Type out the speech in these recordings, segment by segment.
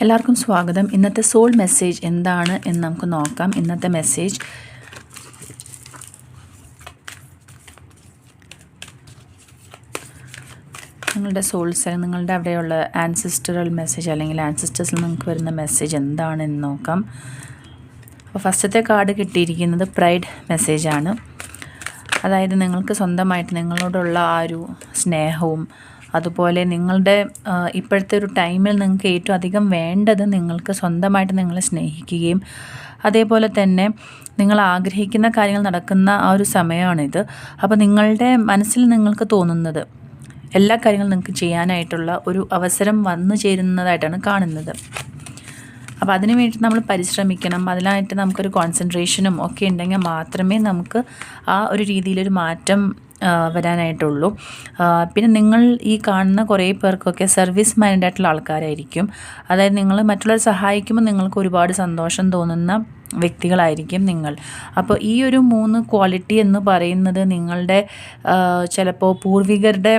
എല്ലാവർക്കും സ്വാഗതം. ഇന്നത്തെ സോൾ മെസ്സേജ് എന്താണ് എന്ന് നമുക്ക് നോക്കാം. ഇന്നത്തെ മെസ്സേജ് നിങ്ങളുടെ സോൾസ്, നിങ്ങളുടെ അവിടെയുള്ള ആൻസിസ്റ്ററൽ മെസ്സേജ് അല്ലെങ്കിൽ ആൻസിസ്റ്റേഴ്സിൽ നിങ്ങൾക്ക് വരുന്ന മെസ്സേജ് എന്താണെന്ന് നോക്കാം. അപ്പോൾ ഫസ്റ്റത്തെ കാർഡ് കിട്ടിയിരിക്കുന്നത് പ്രൈഡ് മെസ്സേജാണ്. അതായത് നിങ്ങൾക്ക് സ്വന്തമായിട്ട് നിങ്ങളോടുള്ള ആ ഒരു സ്നേഹവും അതുപോലെ നിങ്ങളുടെ ഇപ്പോഴത്തെ ഒരു ടൈമിൽ നിങ്ങൾക്ക് ഏറ്റവും അധികം വേണ്ടത് നിങ്ങൾക്ക് സ്വന്തമായിട്ട് നിങ്ങളെ സ്നേഹിക്കുകയും അതേപോലെ തന്നെ നിങ്ങൾ ആഗ്രഹിക്കുന്ന കാര്യങ്ങൾ നടക്കുന്ന ആ ഒരു സമയമാണിത്. അപ്പോൾ നിങ്ങളുടെ മനസ്സിൽ നിങ്ങൾക്ക് തോന്നുന്നത് എല്ലാ കാര്യങ്ങളും നിങ്ങൾക്ക് ചെയ്യാനായിട്ടുള്ള ഒരു അവസരം വന്നു ചേരുന്നതായിട്ടാണ് കാണുന്നത്. അപ്പോൾ അതിനു വേണ്ടി നമ്മൾ പരിശ്രമിക്കണം. അതിനായിട്ട് നമുക്കൊരു കോൺസെൻട്രേഷനും ഒക്കെ ഉണ്ടെങ്കിൽ മാത്രമേ നമുക്ക് ആ ഒരു രീതിയിലൊരു മാറ്റം വരാനായിട്ടുള്ളൂ. പിന്നെ നിങ്ങൾ ഈ കാണുന്ന കുറേ പേർക്കൊക്കെ സർവീസ് മൈൻഡായിട്ടുള്ള ആൾക്കാരായിരിക്കും. അതായത് നിങ്ങൾ മറ്റുള്ളവരെ സഹായിക്കുമ്പോൾ നിങ്ങൾക്ക് ഒരുപാട് സന്തോഷം തോന്നുന്ന വ്യക്തികളായിരിക്കും നിങ്ങൾ. അപ്പോൾ ഈ ഒരു 3 ക്വാളിറ്റി എന്ന് പറയുന്നത് നിങ്ങളുടെ ചിലപ്പോൾ പൂർവികരുടെ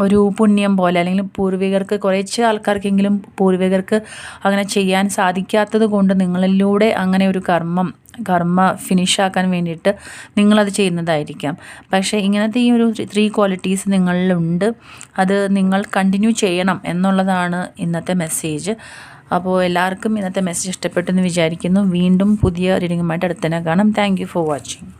ഒരു പുണ്യം പോലെ, അല്ലെങ്കിൽ പൂർവികർക്ക് കുറച്ച് ആൾക്കാർക്കെങ്കിലും പൂർവികർക്ക് അങ്ങനെ ചെയ്യാൻ സാധിക്കാത്തത് കൊണ്ട് നിങ്ങളിലൂടെ അങ്ങനെ ഒരു കർമ്മ ഫിനിഷാക്കാൻ വേണ്ടിയിട്ട് നിങ്ങളത് ചെയ്യുന്നതായിരിക്കാം. പക്ഷേ ഇങ്ങനത്തെ ഈ ഒരു 3 ക്വാളിറ്റീസ് നിങ്ങളിലുണ്ട്. അത് നിങ്ങൾ കണ്ടിന്യൂ ചെയ്യണം എന്നുള്ളതാണ് ഇന്നത്തെ മെസ്സേജ്. അപ്പോൾ എല്ലാവർക്കും ഇന്നത്തെ മെസ്സേജ് ഇഷ്ടപ്പെട്ടെന്ന് വിചാരിക്കുന്നു. വീണ്ടും പുതിയ റീഡിങ്ങുമായിട്ട് അടുത്തന്നെ കാണാം. Thank you for watching.